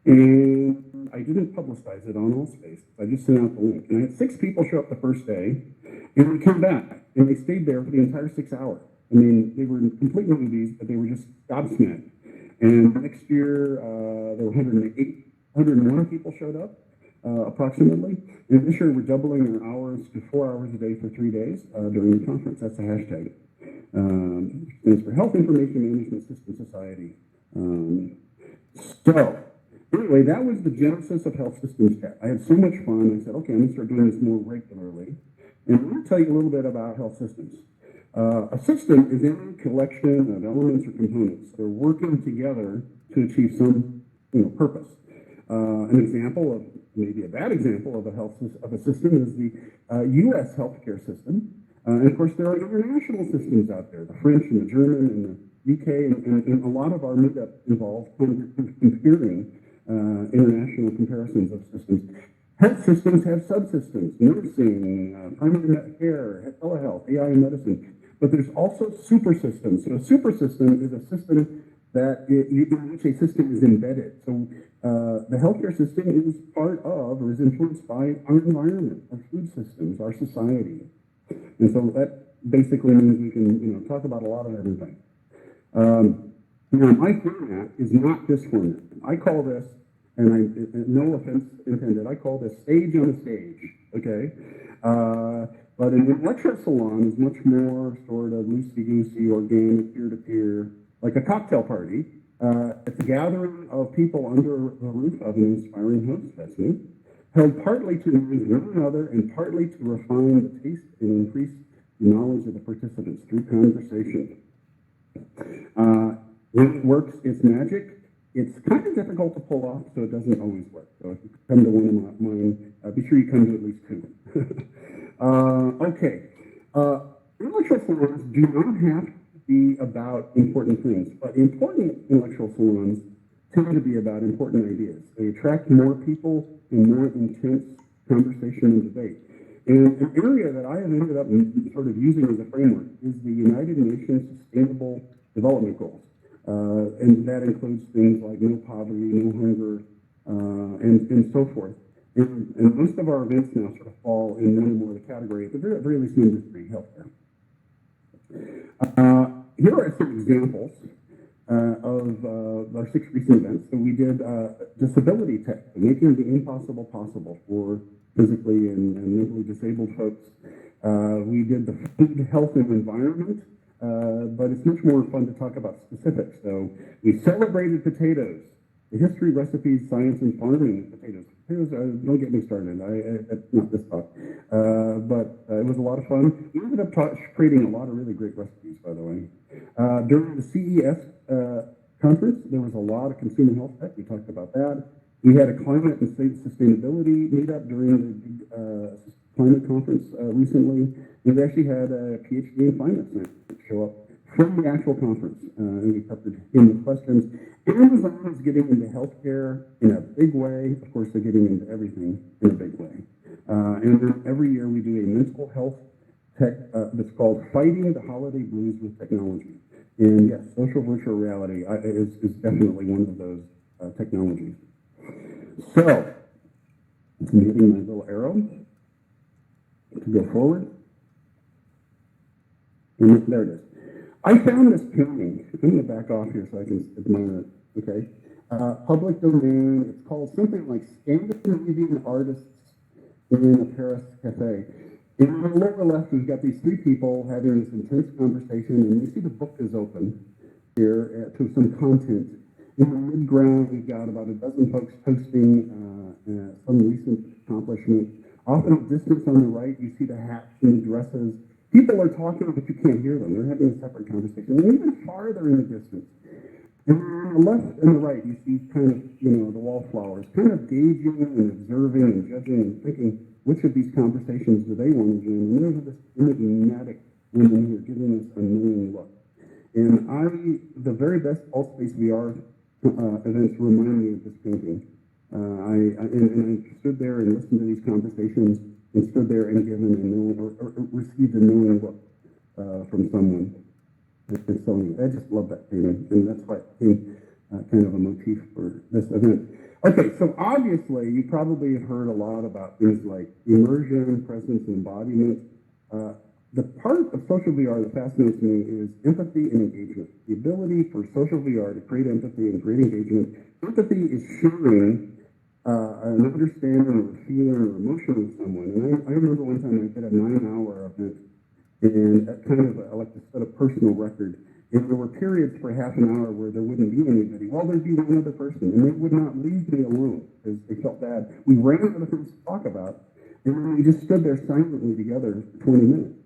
And I didn't publicize it on Allspace. I just sent out the link. And I had 6 people show up the first day, and they came back, and they stayed there for the entire 6 hours. I mean, they were complete newbies, but they were just gobsmacked. And next year, there were 101 people showed up, approximately. And this year, we're doubling our hours to 4 hours a day for 3 days during the conference. That's the hashtag. Stands for Health Information Management System Society. So, anyway, that was the genesis of Health Systems Tech. I had so much fun. I said, okay, I'm going to start doing this more regularly. And I'm going to tell you a little bit about health systems. A system is any collection of elements or components that are working together to achieve some purpose. An example of, maybe a bad example of a system is the U.S. healthcare system. And of course, there are international systems out there, the French and the German and the UK, and a lot of our meetup involves comparing international comparisons of systems. Health systems have subsystems, nursing, primary care, telehealth, AI and medicine. But there's also super systems. So a super system is a system that in which a system is embedded. So the healthcare system is part of or is influenced by our environment, our food systems, our society. And so that basically means we can talk about a lot of everything. Now, my format is not this format. I call this, and no offense intended, I call this stage on a stage, okay? But an lecture salon is much more sort of loosey-goosey, organic, peer-to-peer, like a cocktail party. It's a gathering of people under the roof of an inspiring host, that's me, held partly to amuse one another and partly to refine the taste and increase the knowledge of the participants through conversation. When it works, it's magic. It's kind of difficult to pull off, so it doesn't always work. So if you come to one of mine, be sure you come to at least 2. Okay. Intellectual salons do not have to be about important things, but important intellectual salons tend to be about important ideas. They attract more people and more intense conversation and debate. And an area that I have ended up sort of using as a framework is the United Nations Sustainable Development Goals. And that includes things like no poverty, no hunger, and so forth. And most of our events now sort of fall in one or more of the category, at the very least number 3, healthcare. Here are some examples of our 6 recent events. So we did disability tech, making the impossible possible for physically and mentally disabled folks. We did the food, health, and environment, but it's much more fun to talk about specifics. So we celebrated potatoes, the history, recipes, science, and farming of potatoes. Potatoes, don't get me started. That's not this talk. But it was a lot of fun. We ended up creating a lot of really great recipes, by the way. During the CES conference, there was a lot of consumer health tech. We talked about that. We had a climate and sustainability meetup during the climate conference recently. And we actually had a PhD in climate science show up from the actual conference. And we covered him with questions. Amazon is getting into healthcare in a big way. Of course, they're getting into everything in a big way. And then every year we do a mental health tech that's called Fighting the Holiday Blues with Technology. And yes, social virtual reality is definitely one of those technologies. So, I'm hitting my little arrow to go forward. And there it is. I found this painting. I'm going to back off here so I can admire it. Okay. Public domain. It's called something like Scandinavian Artists in a Paris Cafe. And on the lower left, we've got these 3 people having this intense conversation, and you see the book is open here to some content. In the mid-ground, we've got about a dozen folks posting some recent accomplishment. Off in the distance on the right, you see the hats and the dresses. People are talking, but you can't hear them. They're having a separate conversation. And even farther in the distance, and on the left and the right, you see kind of, the wallflowers, kind of gauging and observing and judging and thinking, which of these conversations do they want to join? And there's this enigmatic woman here giving us a knowing look. And the very best AltspaceVR events remind me of this painting. I stood there and listened to these conversations and stood there and given a knowing or received a knowing look from someone. And so I just love that painting, and that's why it became kind of a motif for this event. Okay, so obviously you probably have heard a lot about things like immersion, presence, and embodiment. The part of social VR that fascinates me is empathy and engagement. The ability for social VR to create empathy and create engagement. Empathy is sharing an understanding or a feeling or emotion with someone. And I remember one time I did a 9-hour event, and kind of like to set a personal record. And there were periods for half an hour where there wouldn't be anybody. Well, there'd be one other person, and they would not leave me alone because they felt bad. We ran out of things to talk about, and then we just stood there silently together for 20 minutes,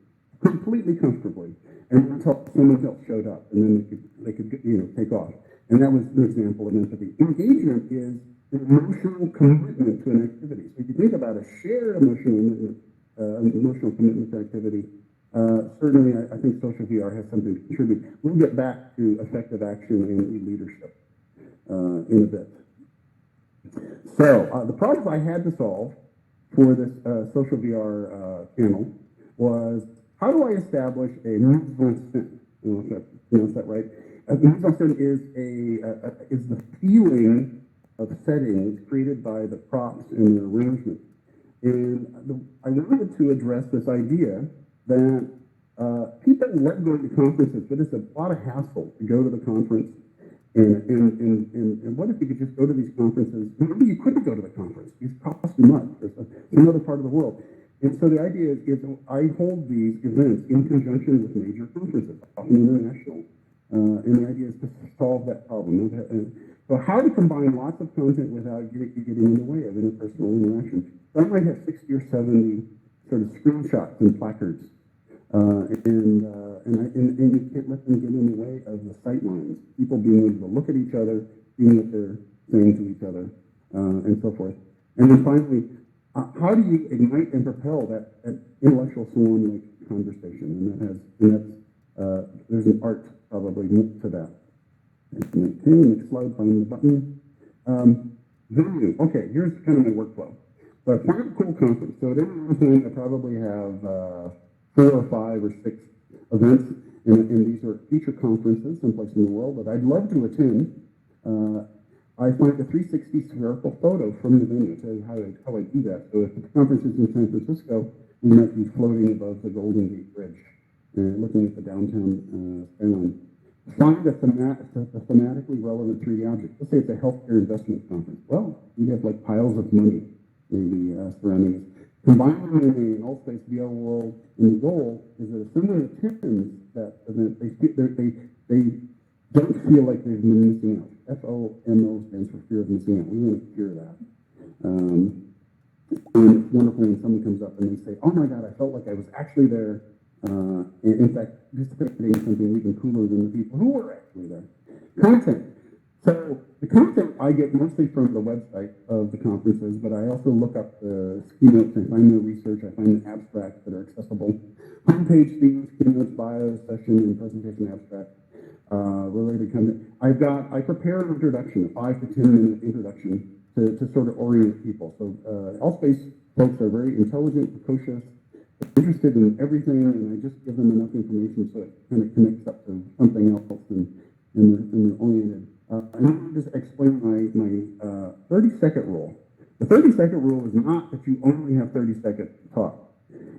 completely comfortably, and until someone else showed up, and then they could take off. And that was an example of empathy. Engagement is an emotional commitment to an activity. So if you think about a shared emotional commitment to activity, certainly, I think social VR has something to contribute. We'll get back to effective action and leadership in a bit. So the problem I had to solve for this social VR panel was, how do I establish a mise en scène? Is that right? Mise en scène is the feeling of settings created by the props and the arrangement. And I wanted to address this idea that people love going to conferences, but it's a lot of hassle to go to the conference. And what if you could just go to these conferences? Maybe you couldn't go to the conference. These cost too much. There's another part of the world. And so the idea is I hold these events in conjunction with major conferences, often international. And the idea is to solve that problem. So how to combine lots of content without getting in the way of interpersonal interaction. So I might have 60 or 70 sort of screenshots and placards. And you can't let them get in the way of the sight lines. People being able to look at each other, seeing what they're saying to each other, and so forth. And then finally, how do you ignite and propel that intellectual salon-like conversation? There's an art probably to that. Okay, next slide, find the button. Venue. Okay, here's kind of my workflow. So I plan a cool conference. So at any one time, I probably have 4 or 5 or 6 events, and these are feature conferences someplace in the world that I'd love to attend. I find a 360 spherical photo from the venue. I'll tell you how I do that. So if the conference is in San Francisco, we might be floating above the Golden Gate Bridge, looking at the downtown skyline. Find a thematically relevant 3D object. Let's say it's a healthcare investment conference. Well, we have like piles of money maybe surrounding us. Combine them in an AltspaceVR world, and the goal is that if someone attends that event, they don't feel like they've been missing out. FOMO stands for fear of missing out. We want to cure that. And it's wonderful when someone comes up and they say, "Oh my God, I felt like I was actually there." In fact, participating in something even cooler than the people who were actually there. Content. So the content I get mostly from the website of the conferences, but I also look up the keynotes, I find the research, I find the abstracts that are accessible. Homepage themes, keynotes, bios, session, and presentation abstract, related content. I prepare an introduction, a 5 to 10 minute introduction to sort of orient people. So Allspace folks are very intelligent, precocious, interested in everything, and I just give them enough information so it kind of connects up to something else and they're oriented. And then just explain my 30-second rule. The 30-second rule is not that you only have 30 seconds to talk.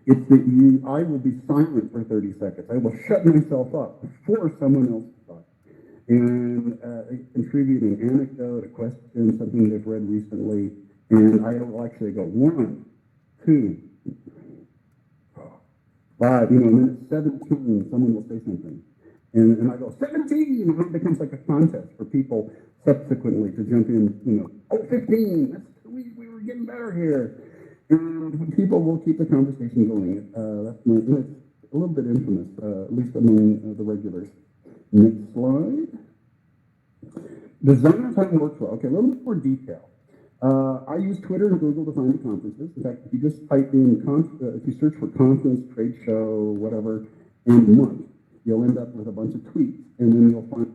It's that I will be silent for 30 seconds. I will shut myself up before someone else talks. And contribute an anecdote, a question, something they've read recently, and I will actually go 1, 2, 5, and then at 17, someone will say something. And I go, 17, and it becomes like a contest for people subsequently to jump in, 15, we were getting better here. And people will keep the conversation going. It's a little bit infamous, at least among the regulars. Next slide. Design time workflow. Okay, a little bit more detail. I use Twitter and Google to find the conferences. In fact, if you just type in, if you search for conference, trade show, whatever, and month, you'll end up with a bunch of tweets. And then you'll find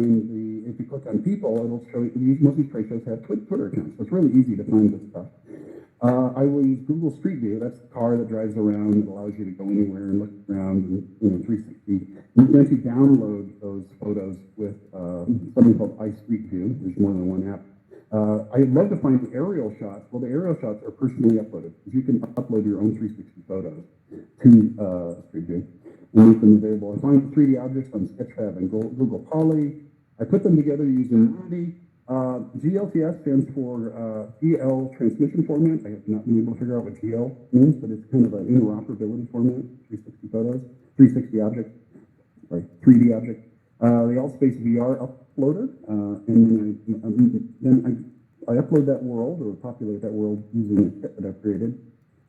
if you click on people, it'll show you, most of these trade shows have Twitter accounts. So it's really easy to find this stuff. I will use Google Street View. That's the car that drives around. It allows you to go anywhere and look around and 360. You can actually download those photos with something called iStreet View. There's more than one app. I love to find the aerial shots. Well, the aerial shots are personally uploaded. You can upload your own 360 photos to StreetView and make them available. I find 3D objects on Sketchfab and Google Poly. I put them together using Unity. GLTS stands for GL transmission format. I have not been able to figure out what GL means, but it's kind of an interoperability format, 360 photos, 360 objects, sorry, 3D objects. The AltspaceVR uploaded, and then I upload that world or populate that world using a kit that I've created.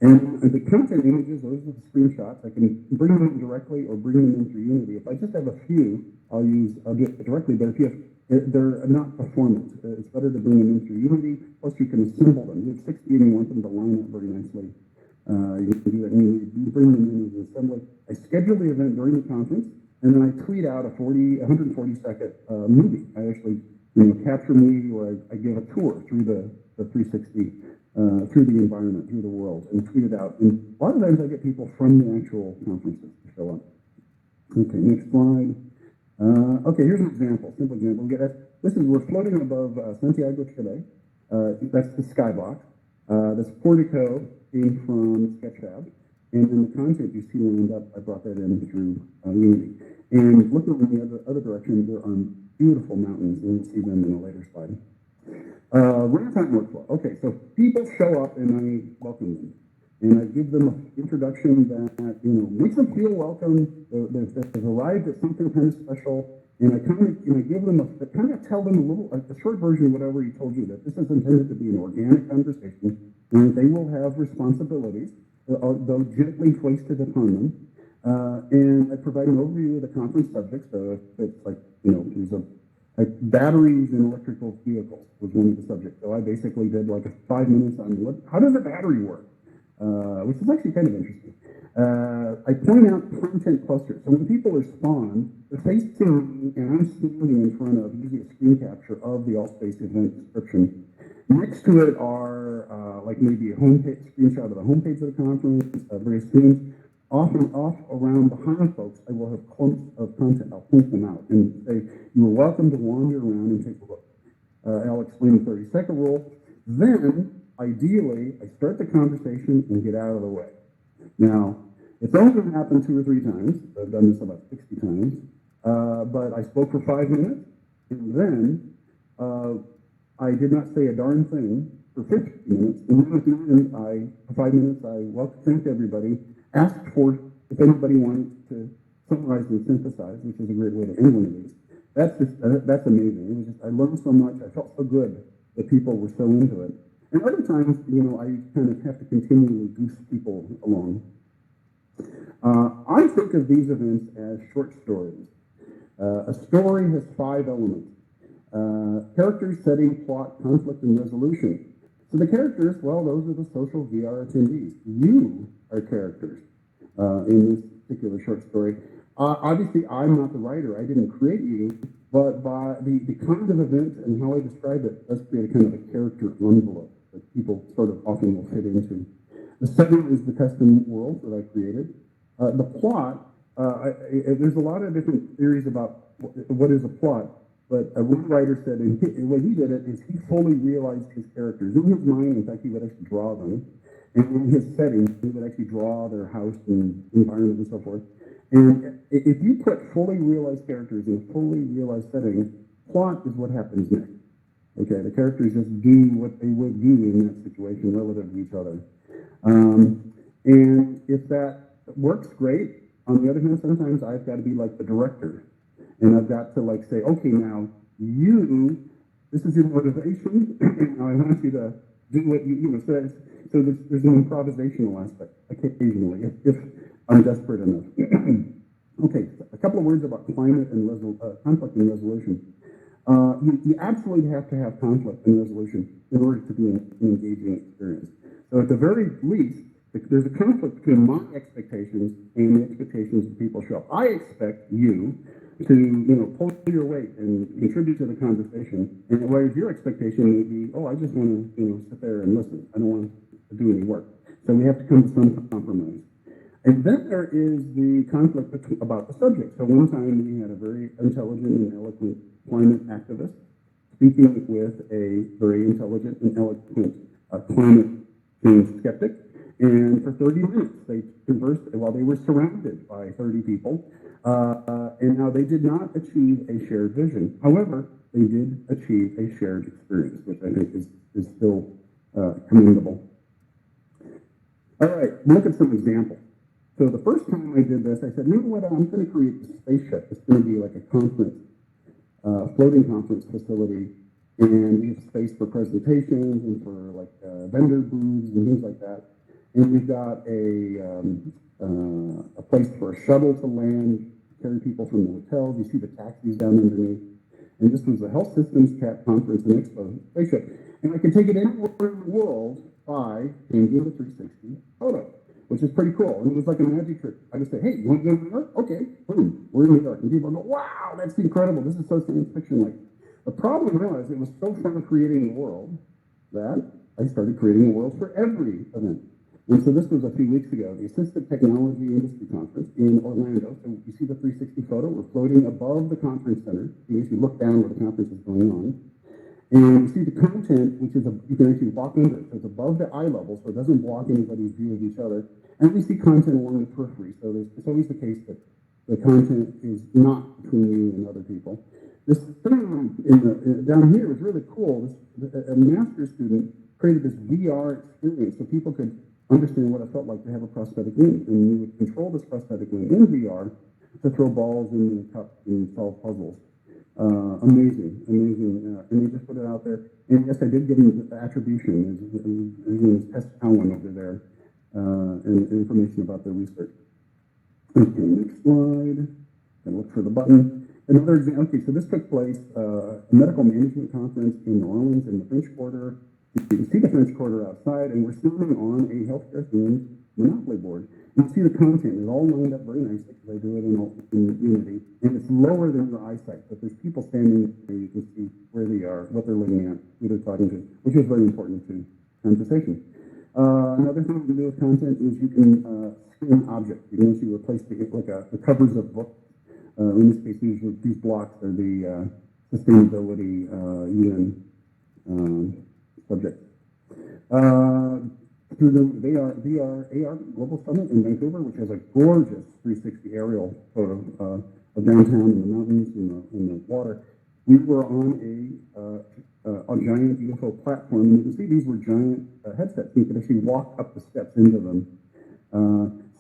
And the content images, those are the screenshots. I can bring them in directly or bring them in through Unity. If I just have a few, I'll do it directly. But if you have, they're not performant. It's better to bring them in through Unity. Plus, you can assemble them. You have 60 and you want them to line up very nicely. You can do that in Unity. You bring them in as an assembly. I schedule the event during the conference, and then I tweet out a 140-second movie. I actually capture me, or I give a tour through the 360, through the environment, through the world, and tweet it out. And a lot of times I get people from the actual conferences to show up. Okay, next slide. Okay, here's an example, simple example. We're floating above Santiago, Chile. That's the skybox. This portico came from Sketchfab. And then the content you see lined up, I brought that in through Unity. And looking in the other direction, there are beautiful mountains, and you'll see them in a later slide. Runtime workflow. Okay, so people show up and I welcome them. And I give them an introduction that, makes them feel welcome. They've arrived at something kind of special. And I kind of give them tell them a short version of whatever he told you, that this is intended to be an organic conversation, and they will have responsibilities, though gently foisted upon them. And I provide an overview of the conference subjects. So it's like, there's batteries in electrical vehicles was one of the subjects. So I basically did like 5 minutes on how does a battery work, which is actually kind of interesting. I point out content clusters. So when people respond, they're facing me, and I'm standing in front of using a screen capture of the Altspace event description. Next to it are like maybe a homepage screenshot of the homepage of the conference, various themes. Off around behind folks, I will have clumps of content. I'll point them out and say, you are welcome to wander around and take a look. I'll explain the 30-second rule. Then, ideally, I start the conversation and get out of the way. Now, it's only going to happen 2 or 3 times. I've done this about 60 times. But I spoke for 5 minutes, and then I did not say a darn thing for 50 minutes. And then at the end, for 5 minutes, I thanked everybody, asked for if anybody wanted to summarize and synthesize, which is a great way to end one of these. That's amazing. It was just, I learned so much. I felt so good that people were so into it. And other times, I kind of have to continually goose people along. I think of these events as short stories. A story has 5 elements. Characters, setting, plot, conflict, and resolution. So the characters, well, those are the social VR attendees. You are characters in this particular short story. Obviously, I'm not the writer. I didn't create you, but by the kind of event and how I describe it does create a kind of a character envelope that people sort of often will fit into. The setting is the custom world that I created. The plot, there's a lot of different theories about what is a plot, but one writer said, and what he did it is he fully realized his characters. In his mind, in fact, he would actually draw them. And in his setting, he would actually draw their house and environment and so forth. And if you put fully realized characters in a fully realized setting, plot is what happens next. Okay, the characters just do what they would do in that situation relative to each other. And if that works, great. On the other hand, sometimes I've got to be like the director. And I've got to say, okay, now this is your motivation, and I want you to do what so there's an improvisational aspect occasionally, if I'm desperate enough. Okay, a couple of words about climate and conflict and resolution. You absolutely have to have conflict and resolution in order to be an engaging experience. So at the very least, there's a conflict between my expectations and the expectations of people show up. I expect you to pull your weight and contribute to the conversation, and whereas your expectation may be, I just want to sit there and listen. I don't want to do any work. So we have to come to some compromise. And then there is the conflict about the subject. So one time we had a very intelligent and eloquent climate activist speaking with a very intelligent and eloquent climate change skeptic. And for 30 minutes, they conversed while they were surrounded by 30 people. And now they did not achieve a shared vision. However, they did achieve a shared experience, which I think is still commendable. All right, look at some examples. So the first time I did this, I said, you know what, I'm going to create a spaceship. It's going to be like a conference, floating conference facility, and we have space for presentations and for like vendor booths and things like that. And we've got a place for a shuttle to land, carry people from the hotels. You see the taxis down underneath. And this was the Health Systems Cat Conference and Expo spaceship. And I can take it anywhere in the world by changing the 360 photo, which is pretty cool. And it was like a magic trick. I just say, hey, you want to go to New York? Okay, boom, we're in New York. And people go, wow, that's incredible. This is so science fiction-like. The problem was it was so fun creating the world that I started creating the world for every event. And so this was a few weeks ago, the Assistive Technology Industry Conference in Orlando. So you see the 360 photo. We're floating above the conference center. You can look down where the conference is going on. And you see the content, which is, you can actually walk under it. So it's above the eye level, so it doesn't block anybody's view of each other. And we see content along the periphery. So it's always the case that the content is not between you and other people. This thing down here was really cool. A master's student created this VR experience so people could understand what it felt like to have a prosthetic limb. And you would control this prosthetic limb in VR to throw balls in the cup and solve puzzles. Amazing. And they just put it out there. And yes, I did give him the attribution. His name is Tess Allen over there, and information about their research. Okay, next slide. Gonna look for the button. Another example. Okay, so this took place a medical management conference in New Orleans in the French Quarter. You can see the French Quarter outside, and we're sitting on a healthcare themed monopoly board. You can see the content is all lined up very nicely because I do it in Unity, and it's lower than your eyesight. But there's people standing there, you can see where they are, what they're looking at, who they're talking to, which is very important to conversation. Another thing to do with content is you can screen objects. You can actually replace the covers of books. In this case, these blocks are the sustainability UN subjects. Through the VR AR Global Summit in Vancouver, which has a gorgeous 360 aerial photo of downtown in the mountains and the water. We were on a giant UFO platform, and you can see these were giant headsets. You could actually walk up the steps into them.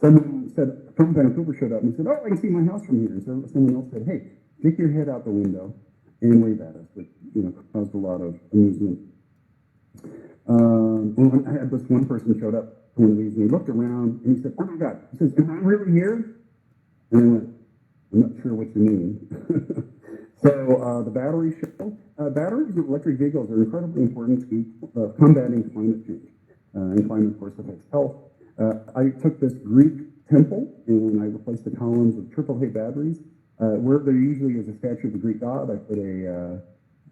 Someone said from Vancouver showed up and said, "Oh, I can see my house from here." And so someone else said, "Hey, stick your head out the window and wave at us," which caused a lot of amusement. And I had this one person showed up one of these, and he looked around and he said, "Oh my God!" He says, "Am I really here?" And I went, "I'm not sure what you mean." So the battery show. Batteries in electric vehicles are incredibly important to combating climate change, and climate, of course, affects health. I took this Greek temple and I replaced the columns with AAA batteries. Where there usually is a statue of the Greek god, I put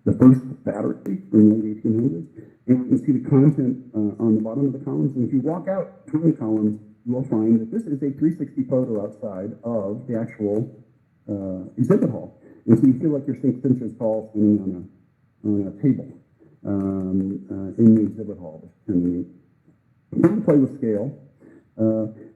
the first battery from the late 1800s. And you can see the content on the bottom of the columns. And if you walk out between the columns, you will find that this is a 360 photo outside of the actual exhibit hall. And so you feel like you're 6 inches tall standing on a table in the exhibit hall. And fun to play with scale.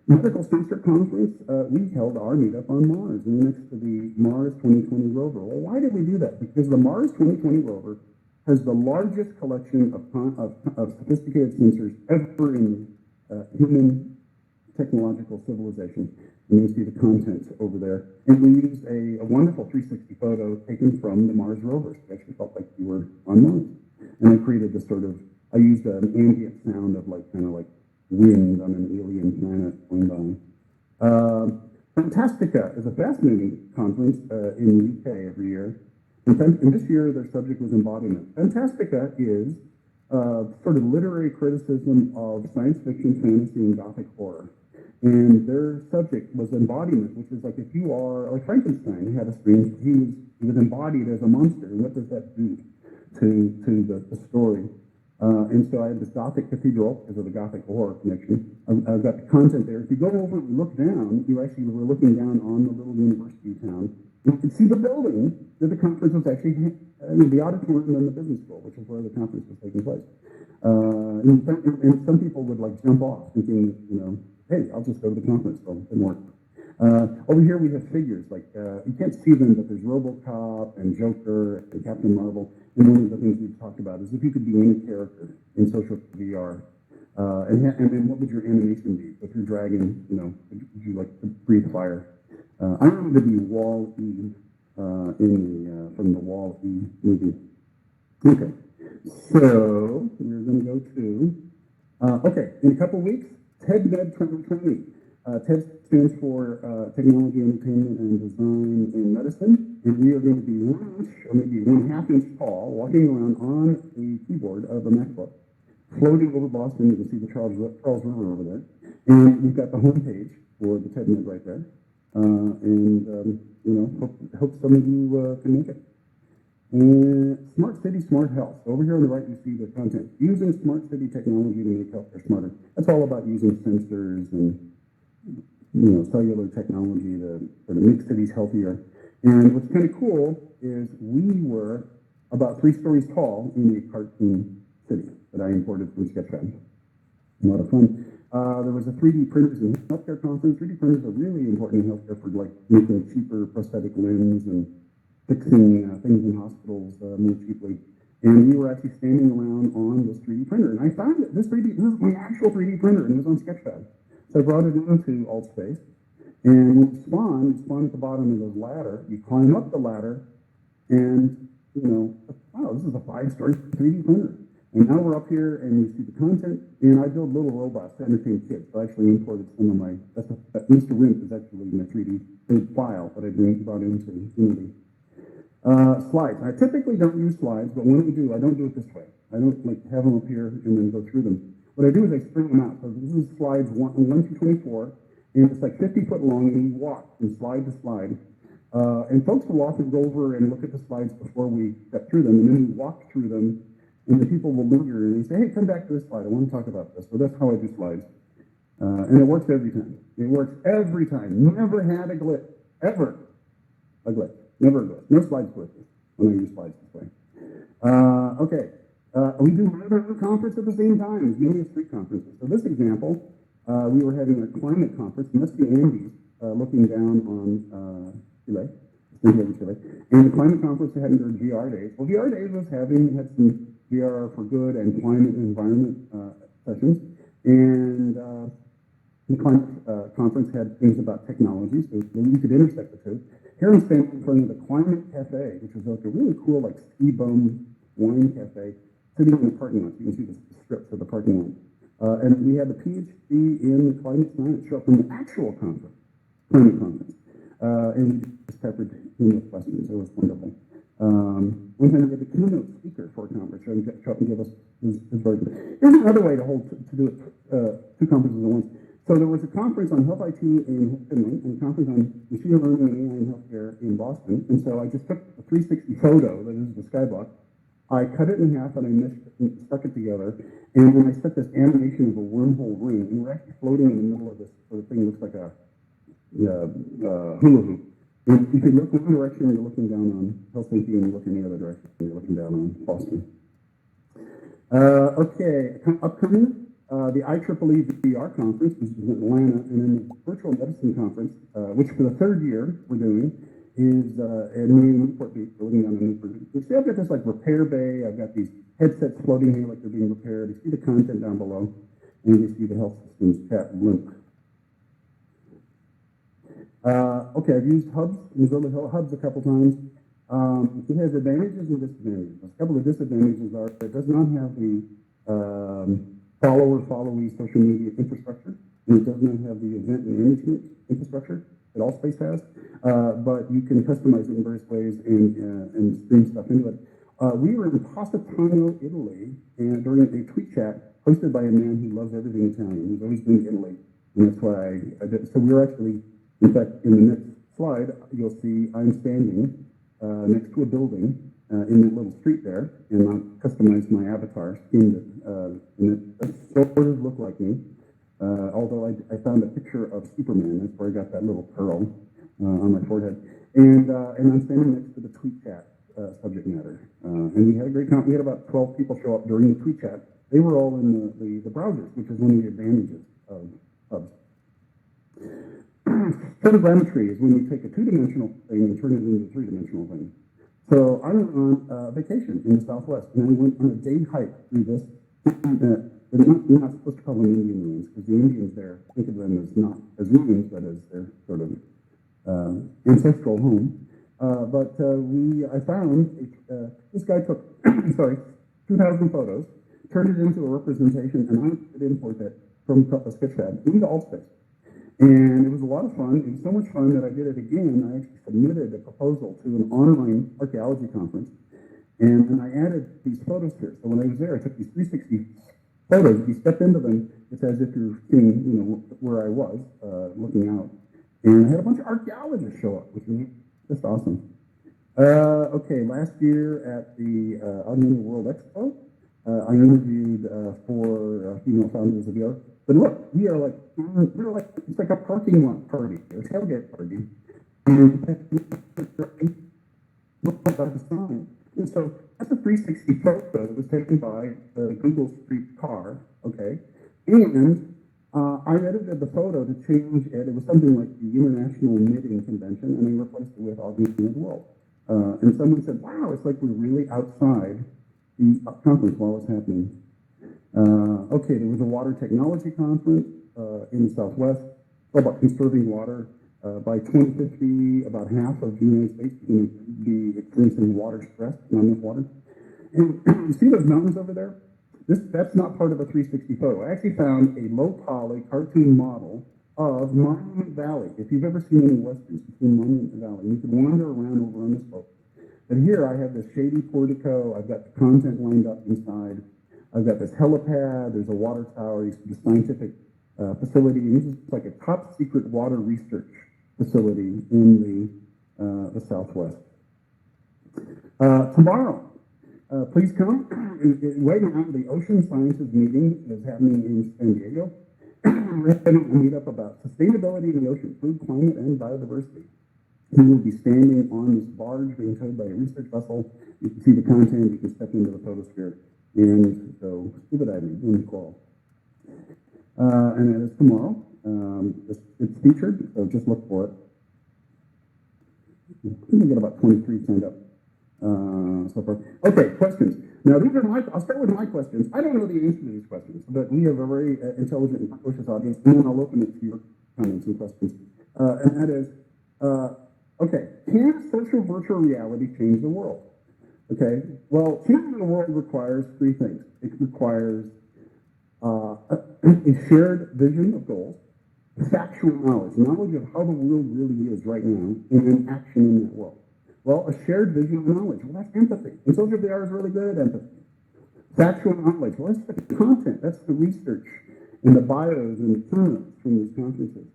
Medical Spaceship Conference, we held our meetup on Mars, next to the Mars 2020 rover. Well, why did we do that? Because the Mars 2020 rover has the largest collection of sophisticated sensors ever in human technological civilization. And you see the contents over there. And we used a wonderful 360 photo taken from the Mars rover. So it actually felt like you were on Mars. And I created this I used an ambient sound of kind of like wind on an alien planet going by. Fantastica is a fascinating conference in the UK every year. And this year, their subject was embodiment. Fantastica is sort of literary criticism of science fiction, fantasy, and gothic horror. And their subject was embodiment, which is like if you are, like Frankenstein, he was embodied as a monster. And what does that do to the story? And so I had this Gothic cathedral because of the Gothic horror connection. I've got the content there. If you go over and look down, you actually were looking down on the little university town. You can see the building that the conference was actually, the auditorium and the business school, which is where the conference was taking place. And some people would like jump off thinking, hey, I'll just go to the conference. Well, it didn't work. Over here we have figures, like, you can't see them, but there's RoboCop and Joker and Captain Marvel. And one of the things we've talked about is if you could be any character in social VR, and then what would your animation be? If you're dragging, would you like to breathe fire? I wanted to be Wall-E from the Wall-E movie. Okay, so we're going to go to, okay, in a couple weeks, TED-Med 2020. TED stands for Technology, Entertainment, and Design in Medicine, and we are going to be 1 inch or maybe 1/2 inch tall, walking around on a keyboard of a MacBook, floating over Boston. You can see the Charles River over there, and we've got the homepage for the TED-Med right there. Hope some of you can make it. Smart City, Smart Health. Over here on the right, you see the content. Using smart city technology to make healthcare smarter. That's all about using sensors and cellular technology to make cities healthier. And what's kind of cool is we were about 3 stories tall in a cartoon city that I imported from Sketchpad. A lot of fun. There was a 3D printers in healthcare conference. 3D printers are really important in healthcare for like making cheaper prosthetic limbs and fixing things in hospitals more cheaply. And we were actually standing around on this 3D printer. And I found that this is my actual 3D printer, and it was on Sketchpad. So I brought it into Altspace. And when you spawn at the bottom of the ladder. You climb up the ladder, and wow, this is a 5-story 3D printer. And now we're up here, and you see the content, and I build little robots to entertain kids. So I actually imported some of my, Mr. Wimp is actually in a 3D file that I brought into Unity. Slides. I typically don't use slides, but when I do, I don't do it this way. I don't like have them up here and then go through them. What I do is I string them out. So this is slides 1 through 24, and it's like 50 foot long, and we walk from slide to slide. And folks will often go over and look at the slides before we get through them, and then we walk through them. And the people will linger and they say, hey, come back to this slide. I want to talk about this. So that's how I do slides. And it works every time. It works every time. Never had a glitch. Ever. A glitch. Never a glitch. No slides glitches when I use slides this way. Okay. We do another conference at the same time. It's many as 3 conferences. So this example, we were having a climate conference. And that's the Andes looking down on Chile. And the climate conference had their VR days. Well, VR days had some VR for good and climate and environment sessions. And the climate conference had things about technology, so you could intersect the two. Here I'm standing in front of the Climate Cafe, which is like a really cool, like ski bum wine cafe, sitting in the parking lot. You can see the strips of the parking lot. And we had the PhD in climate science show up from the actual conference, climate conference. And we just peppered in with questions. It was wonderful. One time we had the keynote speaker for a conference, and show up and give us his version. Here's another way to do it, 2 conferences at once. So there was a conference on health IT in Finland, and a conference on machine learning and AI in healthcare in Boston. And so I just took a 360 photo that is the skyblock. I cut it in half and I stuck it together. And then I set this animation of a wormhole ring, and we're actually floating in the middle of this sort of thing. Looks like a hula hoop. And if you look in one direction, you're looking down on Helsinki, and you look in the other direction, you're looking down on Boston. Okay, upcoming, the IEEE VR conference, which is in Atlanta, and then the virtual medicine conference, which for the 3rd year we're doing, is in Newport Beach. We're looking down on Newport Beach. You see, I've got this like repair bay. I've got these headsets floating here like they're being repaired. You see the content down below, and you see the health systems cat blimp. Okay, I've used Hubs, Mozilla Hubs a couple times. It has advantages and disadvantages. A couple of disadvantages are it does not have the follower-followee social media infrastructure, and it does not have the event management infrastructure that Altspace has. But you can customize it in various ways and stream stuff into it. We were in Positano, Italy, and during a tweet chat hosted by a man who loves everything Italian. He's always been to Italy, and that's why I did. So we were actually. In fact, in the next slide, you'll see I'm standing next to a building in that little street there, and I'll customize my avatar, skinned it, and it sort of looked like me. Although I found a picture of Superman. That's where I got that little pearl on my forehead. And I'm standing next to the tweet chat subject matter. And we had a great we had about 12 people show up during the tweet chat. They were all in the browsers, which is one of the advantages of hubs. Photogrammetry is when you take a two-dimensional thing and turn it into a three-dimensional thing. So I went on vacation in the Southwest, and I went on a day hike through this. You're not supposed to call them Indian ruins, because the Indians there think of them as not as ruins, but as their sort of ancestral home. I found this guy took 2,000 photos, turned it into a representation, and I put import that from Sketchpad into Altspace. And it was a lot of fun. It was so much fun that I did it again. I actually submitted a proposal to an online archaeology conference, and then I added these photos here. So when I was there, I took these 360 photos. If you step into them, it's as if you're seeing, where I was looking out. And I had a bunch of archaeologists show up, which was just awesome. Okay, last year at the Augmented World Expo, I interviewed four female founders of VR. But look, we're like, it's like a parking lot party, or a tailgate party. And so that's a 360 photo that was taken by the Google Street car, okay? And I edited the photo to change it. It was something like the International Knitting Convention, and I replaced it with Augmented World. And someone said, wow, it's like we're really outside the conference while it's happening. Okay, there was a water technology conference in the Southwest, all about conserving water. By 2050, about half of the United States is going to be experiencing water stress, not enough water. And you see those mountains over there? That's not part of a 360 photo. I actually found a low-poly cartoon model of Monument Valley. If you've ever seen any westerns, you've seen Monument Valley. You can wander around over on this boat. But here I have this shady portico. I've got the content lined up inside. I've got this helipad. There's a water tower. You see the scientific facility. And this is like a top-secret water research facility in the Southwest. Tomorrow, please come. Right now, the Ocean Sciences meeting is happening in San Diego. We're having a meetup about sustainability in the ocean, food, climate, and biodiversity. We will be standing on this barge being towed by a research vessel. You can see the content. You can step into the photosphere and go scuba diving in the coral. And that is tomorrow. It's featured, so just look for it. I think we got about 23 signed up so far. Okay, questions. Now, these are I'll start with my questions. I don't know the answer to these questions, but we have a very intelligent and precocious audience, and then I'll open it to your comments and questions. And that is, okay, can social virtual reality change the world? Okay, well, changing the world requires three things. It requires a shared vision of goals, factual knowledge of how the world really is right now, and then action in that world. Well, a shared vision of knowledge, well, that's empathy. And social VR is really good at empathy. Factual knowledge, well, that's the content, that's the research, and the bios and the keynotes from these conferences.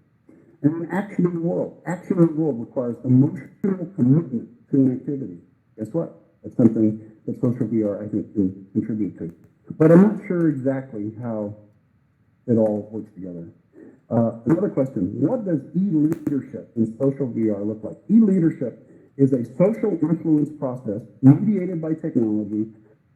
And then action in the world. Action in the world requires emotional commitment to an activity. Guess what? That's something that social VR, I think, can contribute to. But I'm not sure exactly how it all works together. Another question, what does e-leadership in social VR look like? E-leadership is a social influence process mediated by technology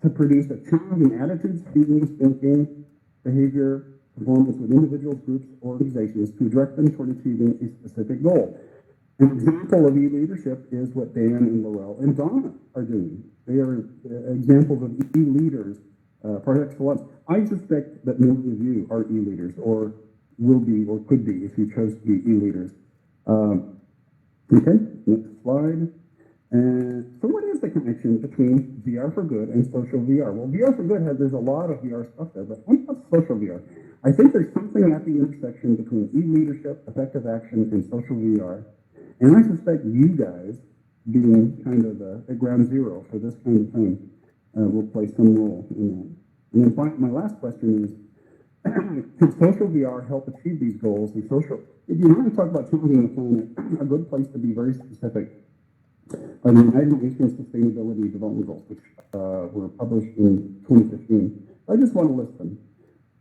to produce a change in attitudes, feelings, thinking, behavior, performance with individuals, groups, organizations to direct them toward achieving a specific goal. An example of e-leadership is what Dan and Laurel and Donna are doing. They are examples of e-leaders par excellence. I suspect that many of you are e-leaders, or will be, or could be, if you chose to be e-leaders. Okay, next slide. So what is the connection between VR for Good and social VR? Well, VR for Good there's a lot of VR stuff there, but what about social VR? I think there's something at the intersection between e-leadership, effective action, and social VR. And I suspect you guys, being kind of at ground zero for this kind of thing, will play some role in that. And then finally, my last question is, can social VR help achieve these goals? If you want to talk about changing the planet, a good place to be very specific are the United Nations Sustainability Development Goals, which were published in 2015. I just want to list them.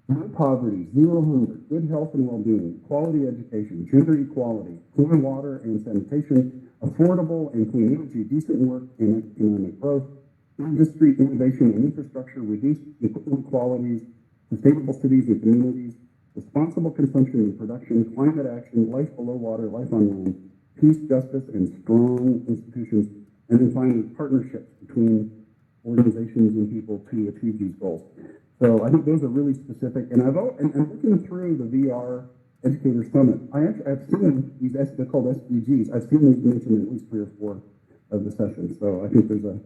No poverty, zero hunger, good health and well-being, quality education, gender equality, clean water and sanitation, affordable and clean energy, decent work and economic growth, industry, innovation and infrastructure, reduced inequalities, sustainable cities and communities, responsible consumption and production, climate action, life below water, life on land, peace, justice, and strong institutions, and then finally partnerships between organizations and people to achieve these goals. So I think those are really specific. And I'm looking through the VR Educator Summit. I've seen these, they're called SDGs. I've seen these mentioned in at least 3 or 4 of the sessions. So I think there's a,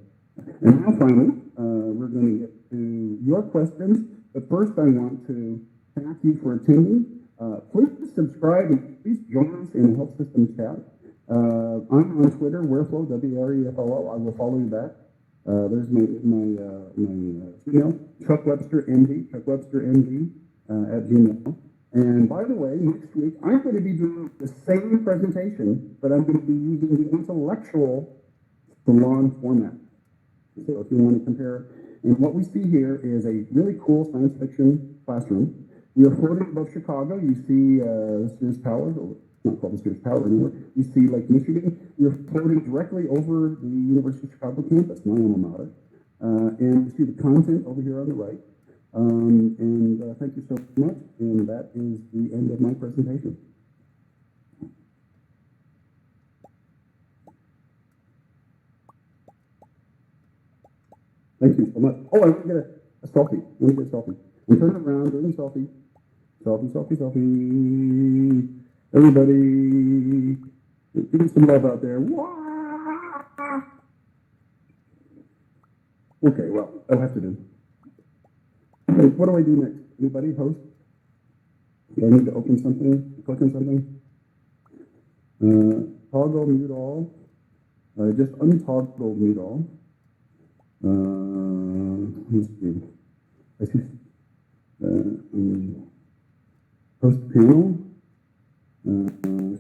and now finally, we're going to get to your questions. But first I want to thank you for attending. Please subscribe and please join us in the Health Systems chat. I'm on Twitter, Wereflo, W-R-E-F-L-O. I will follow you back. There's my email, Chuck Webster MD, at Gmail. And by the way, next week, I'm going to be doing the same presentation, but I'm going to be using the intellectual Salon format. So if you want to compare, and what we see here is a really cool science fiction classroom. We are floating above Chicago. You see Sears Tower, not called the Sears Tower anymore. You see Lake Michigan. We're floating directly over the University of Chicago campus, my alma mater. And you see the content over here on the right. Thank you so much. And that is the end of my presentation. Thank you so much. Oh, I want to get a selfie. Let me get a selfie. I'm turning around, doing a selfie. Selfie. Everybody, give me some love out there. Wah! Okay, well, I'll have to do. Okay, what do I do next? Anybody? Host? Do I need to open something? Click on something? Toggle mute all. Just untoggle mute all. Let's see. I see. Host panel. I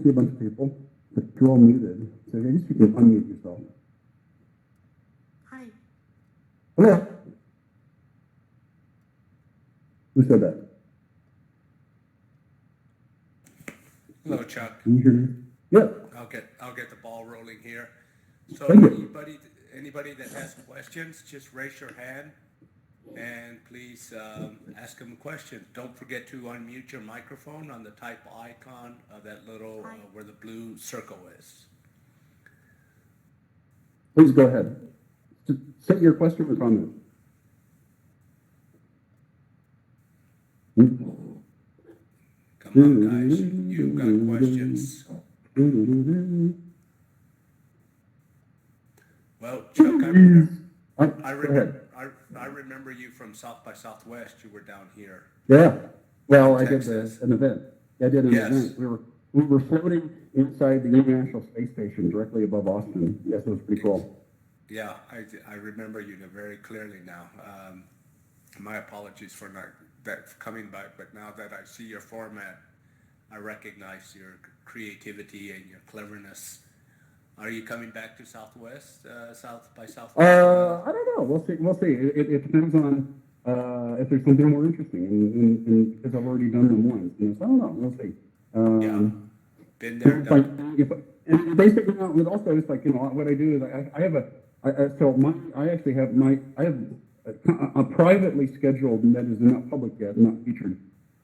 see a bunch of people, but you're all muted. So I guess you can unmute yourself. Hi. Hello. Who said that? Hello, Chuck. Can you hear me? Yeah. I'll get the ball rolling here. So Thank you. anybody that has questions, just raise your hand and please ask them a question. Don't forget to unmute your microphone on the type icon of that little where the blue circle is. Please go ahead. Just say your question or comment. Come on, guys. You've got questions. Well, Chuck, I remember you from South by Southwest. You were down here. Yeah. Well, I did Texas. an event. I did an Yes. event. We were floating inside the International Space Station directly above Austin. Yes, it was pretty cool. Yeah, I remember you very clearly now. My apologies for not coming back, but now that I see your format, I recognize your creativity and your cleverness. Are you coming back to Southwest, South by Southwest? I don't know. We'll see. It depends on if there's something more interesting, and because I've already done them once. So I don't know. We'll see. Yeah, been there, done. And basically, also it's like what I do is I have a privately scheduled that is not public yet, not featured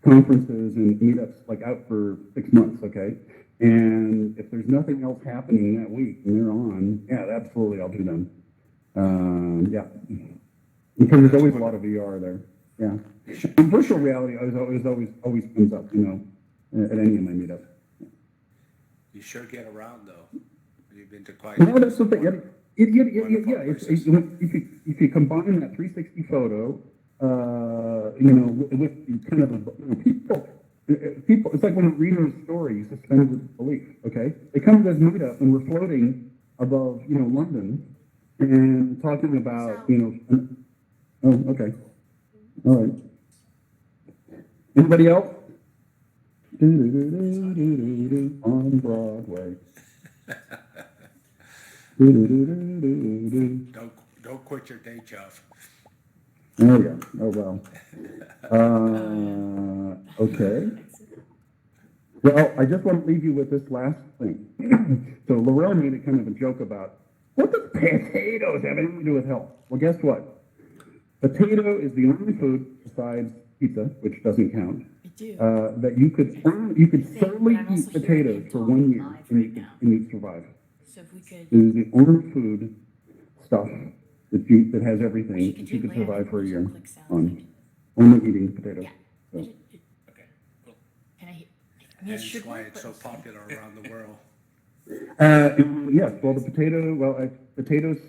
conferences and meetups like out for 6 months. Okay. And if there's nothing else happening that week and they're on, yeah, absolutely, I'll do them. Yeah, because there's always a lot of VR there. Yeah, and virtual reality always comes up, at any of my meetups. You sure get around though. You've been to quite. No, that's the thing. If you combine that 360 photo, with kind of people, it's like when a reader a story, you suspend disbelief. Okay, they come to this meetup and we're floating above, London, and talking about, Oh, okay, all right. Anybody else? On Broadway. Don't quit your day job. Oh yeah. Oh well. Okay. Well, I just want to leave you with this last thing. So Laurel made a kind of a joke about, what does potatoes have anything to do with health? Well, guess what? Potato is the only food besides pizza, which doesn't count, that you could solely eat potatoes for 1 year and you'd survive. So if we could. It is the only food stuff that has everything that you could survive for a year on. Only eating potatoes. So. Okay, cool. Can I mean, And it it's should why work, it's but so popular around the world. Yes, well, potatoes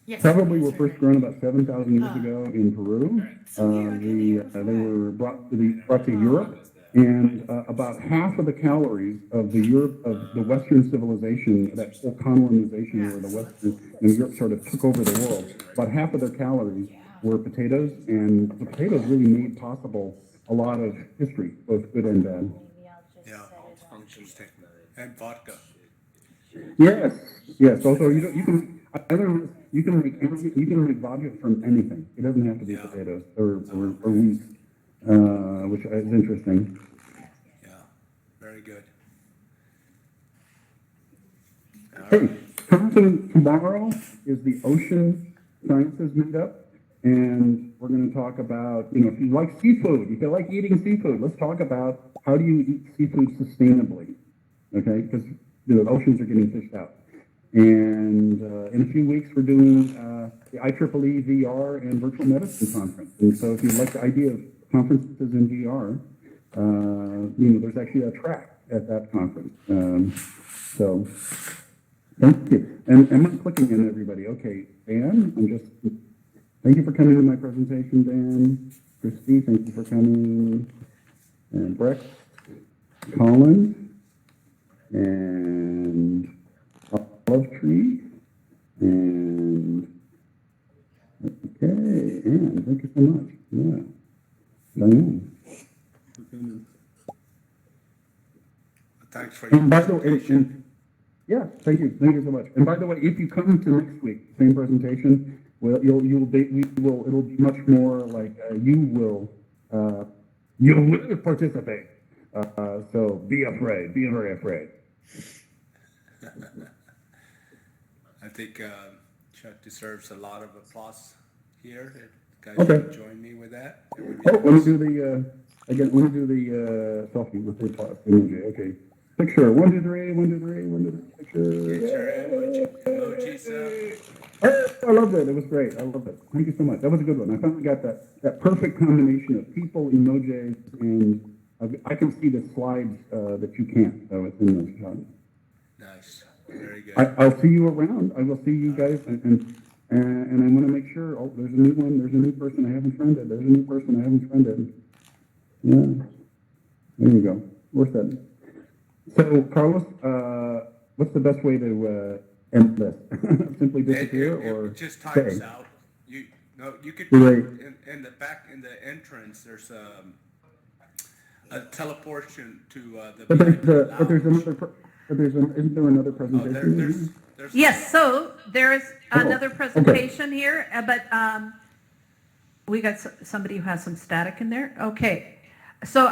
yes, probably yes, were right, first right. grown about 7,000 years ago in Peru. So here, I came here before. They were brought to Europe, and about half of the calories of the Western civilization, that whole colonization where the Western and Europe sort of took over the world, about half of their calories were potatoes, and the potatoes really made possible a lot of history, both good and bad. Yeah, interesting. And vodka. Yes, yes. Also, you can. I learned this. You can make vodka from anything. It doesn't have to be Yeah. potatoes or wheat, which is interesting. Yeah, very good. All Hey, right. come to tomorrow is the Ocean Sciences meetup, and we're going to talk about, if you like seafood, if you like eating seafood, let's talk about how do you eat seafood sustainably, okay? Because the oceans are getting fished out. And in a few weeks, we're doing the IEEE VR and virtual medicine conference. And so if you like the idea of conferences in VR, there's actually a track at that conference. So thank you. And am I clicking in everybody? Okay, Dan, thank you for coming to my presentation, Dan. Christy, thank you for coming. And Breck, Colin, and Olive Tree, and okay, and thank you so much. Yeah, Diane. Thanks for your And by the way, presentation. yeah, thank you so much. And by the way, if you come to next week, same presentation, well, it'll be much more like you'll participate. So be very afraid. I think Chuck deserves a lot of applause here. Guys, Okay. can join me with that? It would be Oh, let me nice. do the again. Let me do the selfie with the emoji. Okay, picture 1, 2, 3, 1, 2, 3, 1, 2, 3. Picture. Get your emojis up. Oh, I loved it. It was great. I loved it. Thank you so much. That was a good one. I finally got that perfect combination of people, emojis, and I can see the slides that you can't. So it's in the shot. Nice. Very good. I'll see you around. I will see you guys, and I want to make sure. Oh, there's a new one. There's a new person I haven't friended. There's a new person I haven't friended. Yeah. There you go. Where's that? So, Carlos, what's the best way to end this? Simply disappear or It just times stay? out. You could Right. in the back in the entrance. There's a teleportation to the But VIP there's lounge. another. Isn't there another Oh, presentation? there's Yes, so there's another okay. presentation here, but we got somebody who has some static in there. Okay. So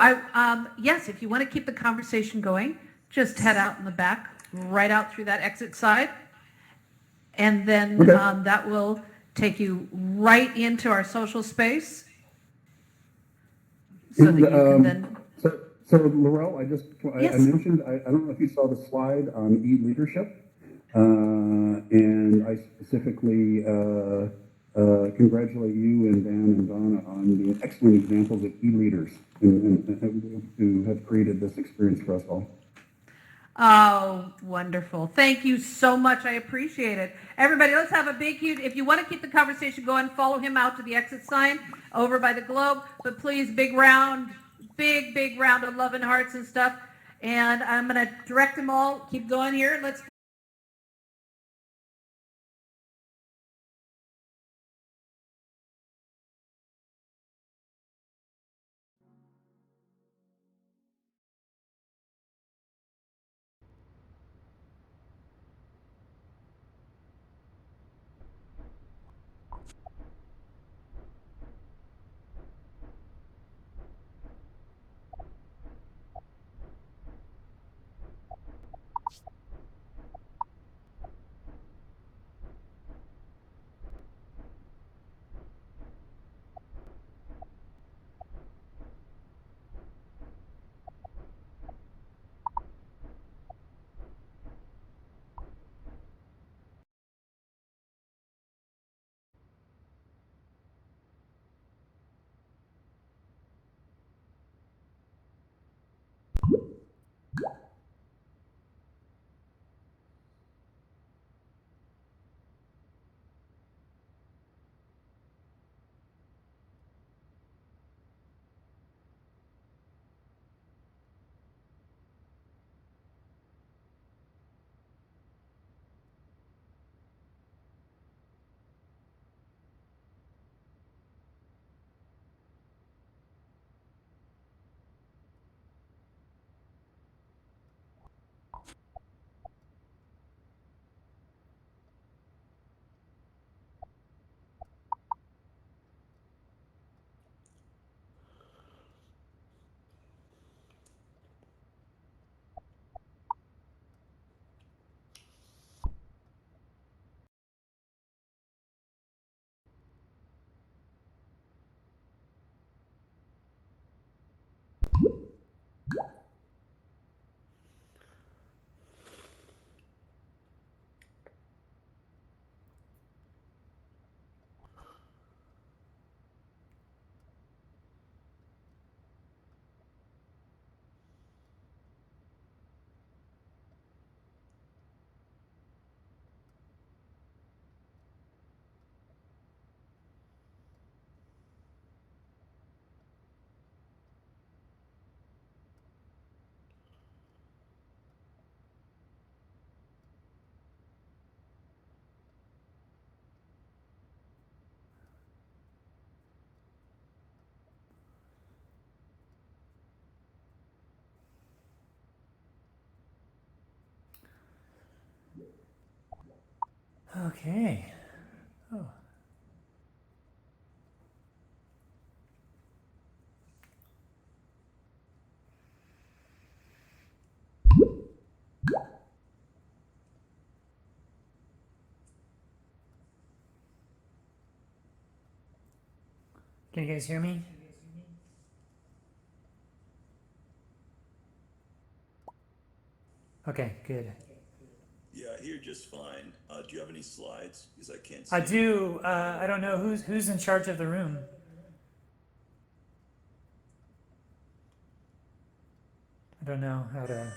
yes, if you want to keep the conversation going, just head out in the back, right out through that exit side. And then Okay. that will take you right into our social space. So that you can then, So Laurel, I Yes. mentioned, I don't know if you saw the slide on e-leadership, and I specifically congratulate you and Dan and Donna on the excellent examples of e-leaders who have created this experience for us all. oh, wonderful. Thank you so much. I appreciate it. Everybody, let's have a big, huge, if you want to keep the conversation going, follow him out to the exit sign over by the globe. But please, big round of love and hearts and stuff. And I'm going to direct them all. Keep going here. Let's Okay. Oh. Can you guys hear me? Okay, good. Yeah, I hear just fine. Do you have any slides? Because I can't see. I do. I don't know who's in charge of the room. I don't know how to.